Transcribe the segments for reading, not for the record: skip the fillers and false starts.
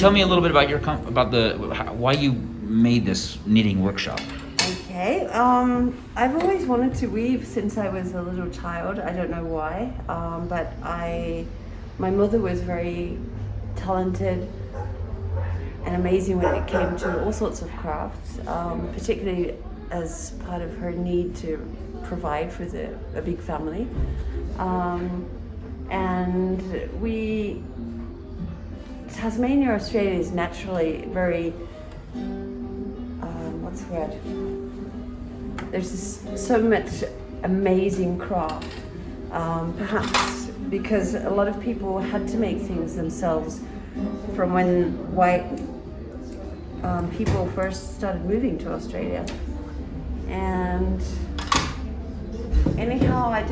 tell me a little bit about why you made this knitting workshop. Okay. I've always wanted to weave since I was a little child. I don't know why, but my mother was very talented and amazing when it came to all sorts of crafts, particularly as part of her need to provide for a big family. And Tasmania, Australia is naturally very, what's the word? There's just so much amazing craft, perhaps because a lot of people had to make things themselves from when white people first started moving to Australia. And anyhow, I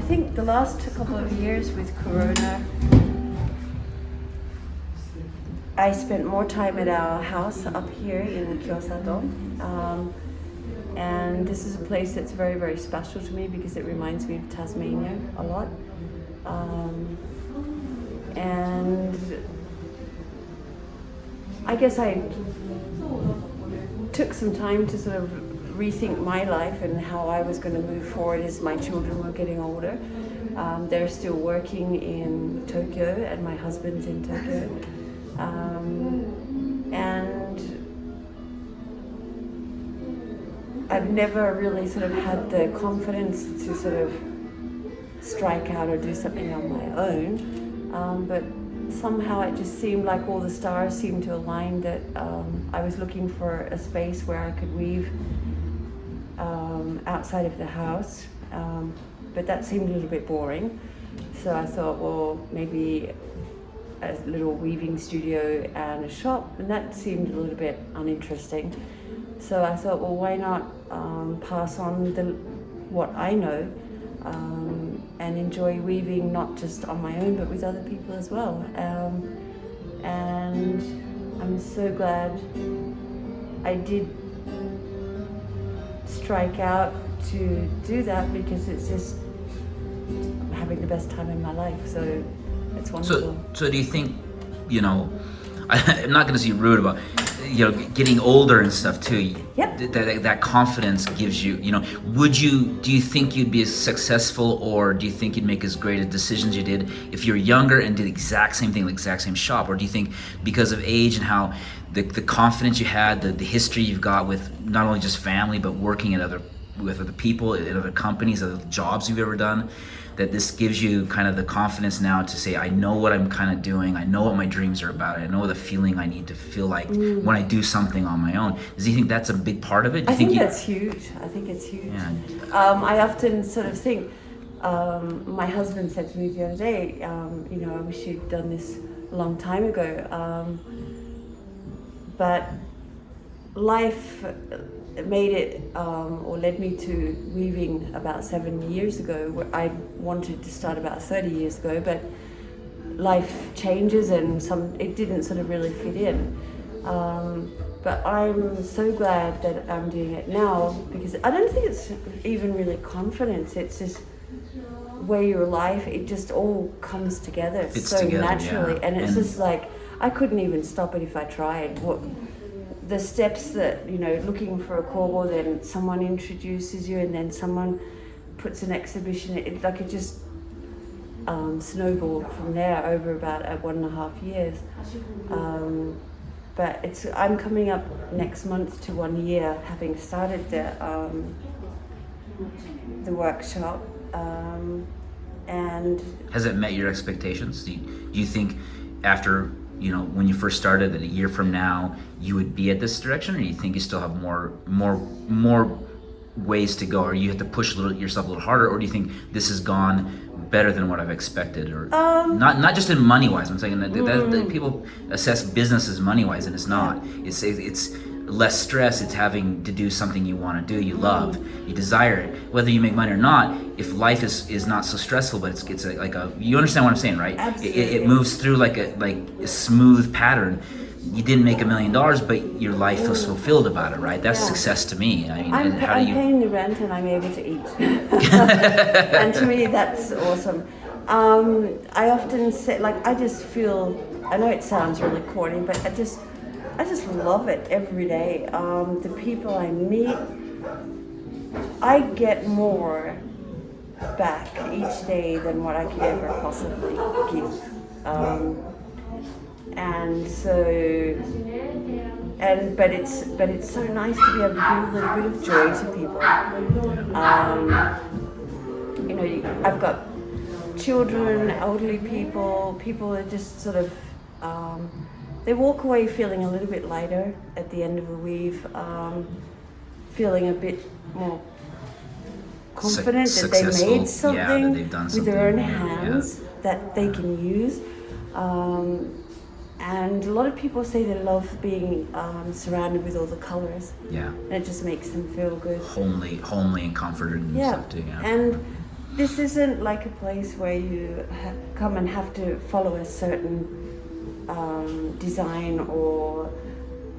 think the last couple of years with Corona, I spent more time at our house up here in Kiyosato. And this is a place that's very, very special to me because it reminds me of Tasmania a lot. And I guess I took some time to sort of rethink my life and how I was going to move forward as my children were getting older. They're still working in Tokyo and my husband's in Tokyo. And I've never really sort of had the confidence to sort of strike out or do something on my own, but somehow it just seemed like all the stars seemed to align that I was looking for a space where I could weave outside of the house, but that seemed a little bit boring. So I thought, well, maybe a little weaving studio and a shop, and that seemed a little bit uninteresting. So I thought, well, why not pass on what I know and enjoy weaving not just on my own but with other people as well. And I'm so glad I did strike out to do that because it's just having the best time in my life. So it's wonderful. So do you think, I'm not going to be rude about, getting older and stuff too. Yep. That confidence gives you, do you think you'd be as successful, or do you think you'd make as great a decisions you did if you're younger and did the exact same thing, the exact same shop? Or do you think because of age and how the confidence you had, the history you've got with not only just family, but working with other people, at other companies, other jobs you've ever done, that this gives you kind of the confidence now to say, I know what I'm kind of doing, I know what my dreams are about, I know the feeling I need to feel like when I do something on my own. Does you think that's a big part of it? I think that's huge. I think it's huge. Yeah. I often sort of think, my husband said to me the other day, I wish you'd done this a long time ago. But life made it or led me to weaving about 7 years ago, where I wanted to start about 30 years ago, but life changes and it didn't sort of really fit in. But I'm so glad that I'm doing it now, because I don't think it's even really confidence, it's just where your life, it just all comes together so naturally. Yeah. And it's just like, I couldn't even stop it if I tried. The steps that, looking for a kobo, then someone introduces you and then someone puts an exhibition, it just snowballed from there over about 1.5 years. But I'm coming up next month to 1 year having started the workshop. And has it met your expectations? Do you think after when you first started, that a year from now you would be at this direction, or do you think you still have more ways to go, or you have to push yourself a little harder, or do you think this has gone better than what I've expected, or not just in money wise? I'm saying that people assess business as money wise, and it's not. It's less stress. It's having to do something you want to do, you love, you desire it, whether you make money or not. If life is not so stressful, but it's like a, you understand what I'm saying, right? Absolutely. It moves through like a smooth pattern. You didn't make $1 million, but your life feels fulfilled about it, right? That's success to me. I mean, I'm paying the rent and I'm able to eat. And to me, that's awesome. I often say, I just feel I know it sounds really corny, but I just love it every day. The people I meet, I get more back each day than what I could ever possibly give. But it's so nice to be able to give a little bit of joy to people. I've got children, elderly people that just sort of they walk away feeling a little bit lighter at the end of a weave, feeling a bit more confident that they made something, that they've done with something their own hands that they can use. And a lot of people say they love being surrounded with all the colors. Yeah. And it just makes them feel good. Homely and comforted and stuff too. Yeah. And this isn't like a place where you come and have to follow a certain design or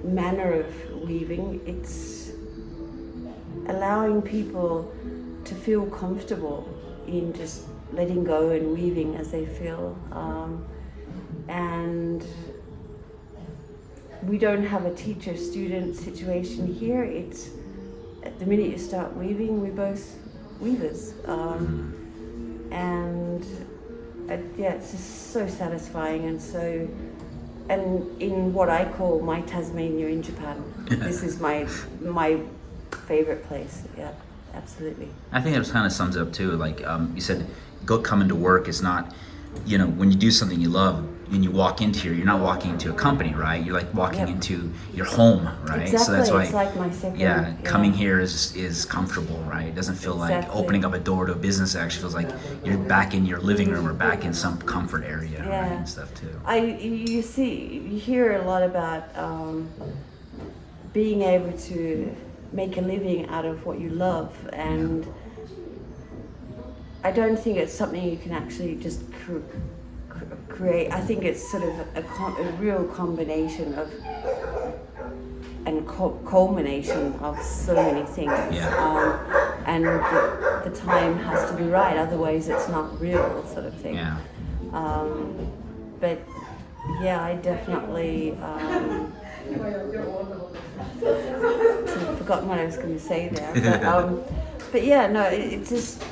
manner of weaving. It's allowing people to feel comfortable in just letting go and weaving as they feel. And we don't have a teacher-student situation here. It's at the minute you start weaving, we're both weavers. It's just so satisfying and in what I call my Tasmania in Japan. This is my favorite place. Yeah, absolutely. I think that kind of sums up too. Like you said, coming to work is not, when you do something you love, when you walk into here, you're not walking into a company, right? You're like walking into your home, right? Exactly. So that's why it's like my second. Coming here is comfortable, right? It doesn't feel like opening up a door to a business. It actually feels like you're back in your living room or back in some comfort area, right? And stuff too. You hear a lot about being able to make a living out of what you love, and I don't think it's something you can actually just create. I think it's sort of a real combination of and culmination of so many things. And the time has to be right, otherwise it's not real, sort of thing. But yeah, I definitely sort of forgotten what I was going to say there. But yeah, no, it just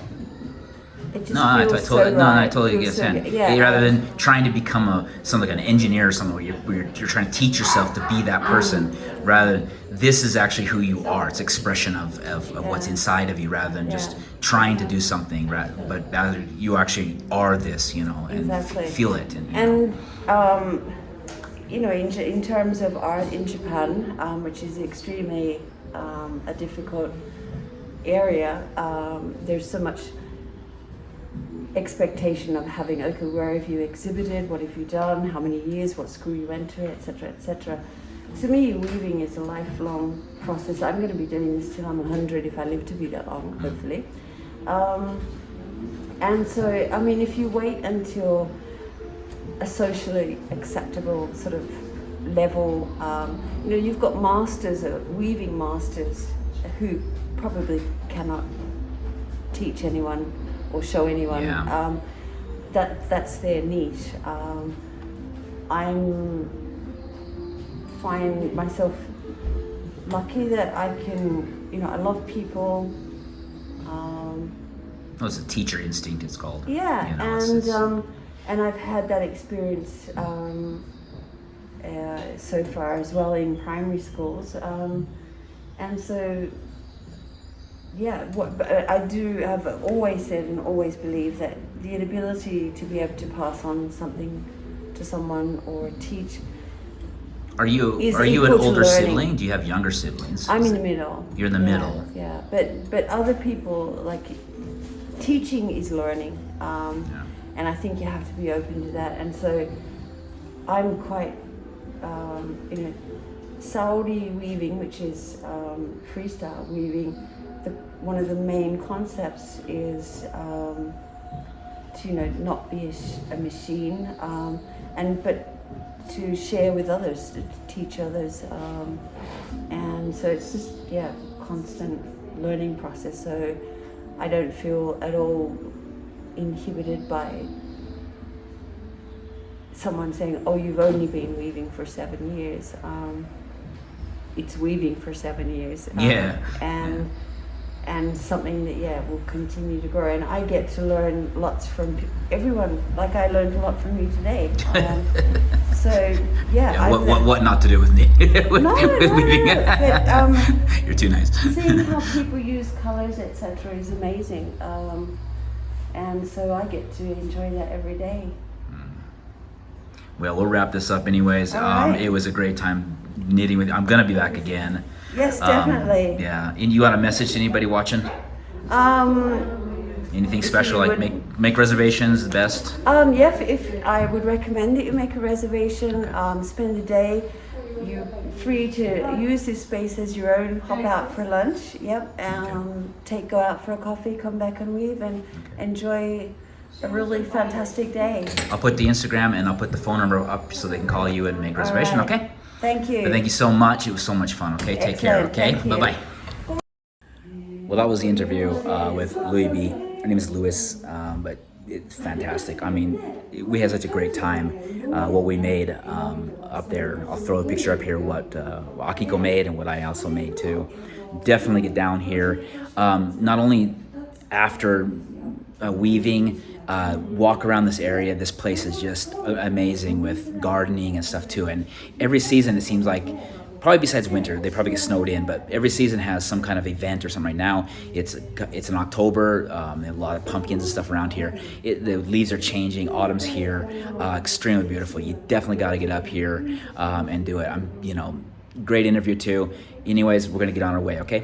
I totally get it. Rather than trying to become something like an engineer or something where you're trying to teach yourself to be that person, rather this is actually who you are. It's expression of what's inside of you, rather than just trying to do something, but rather you actually are this, and feel it. In terms of art in Japan, which is extremely a difficult area, there's so much expectation of having, okay, where have you exhibited, what have you done, how many years, what school you went to, etc., etc. To me, weaving is a lifelong process. I'm going to be doing this till I'm 100 if I live to be that long, hopefully. And so, I mean, if you wait until a socially acceptable sort of level, you've got masters, weaving masters, who probably cannot teach anyone or show anyone. That's their niche. I find myself lucky that I can, I love people. It's a teacher instinct, it's called. And I've had that experience so far as well in primary schools, and so. But I have always said and always believed that the ability to be able to pass on something to someone or teach. Are you an older sibling? Do you have younger siblings? I'm in the middle. You're in the middle. Yeah, but other people, like, teaching is learning, and I think you have to be open to that. And so I'm quite, Saudi weaving, which is freestyle weaving. One of the main concepts is to not be a machine, but to share with others, to teach others, and so it's just constant learning process. So I don't feel at all inhibited by someone saying, "Oh, you've only been weaving for 7 years." It's weaving for 7 years. And something that will continue to grow, and I get to learn lots from everyone. Like I learned a lot from you today. What not to do with me? No. But, you're too nice. Seeing how people use colors, etc., is amazing, and so I get to enjoy that every day. Well, we'll wrap this up anyways. All right. It was a great time knitting with you. I'm gonna be back again. Yes, definitely. And you want a message to anybody watching? Anything special, like make reservations, the best? If I would recommend that you make a reservation, spend a day. You're free to use this space as your own, hop out for lunch, go out for a coffee, come back and weave, and enjoy a really fantastic day. I'll put the Instagram and I'll put the phone number up so they can call you and make a reservation, okay? Thank you. But thank you so much. It was so much fun, okay? Take care, okay? Bye-bye. Well, that was the interview with Louise B. Her name is Louise, but it's fantastic. I mean, we had such a great time. What we made up there, I'll throw a picture up here, what Akiko made and what I also made too. Definitely get down here. Not only after weaving, walk around this area. This place is just amazing with gardening and stuff too. And every season it seems like, probably besides winter, they probably get snowed in, but every season has some kind of event or something. Right now, it's in October. A lot of pumpkins and stuff around here. The leaves are changing. Autumn's here. Extremely beautiful. You definitely got to get up here and do it. Great interview too. Anyways, we're gonna get on our way. Okay.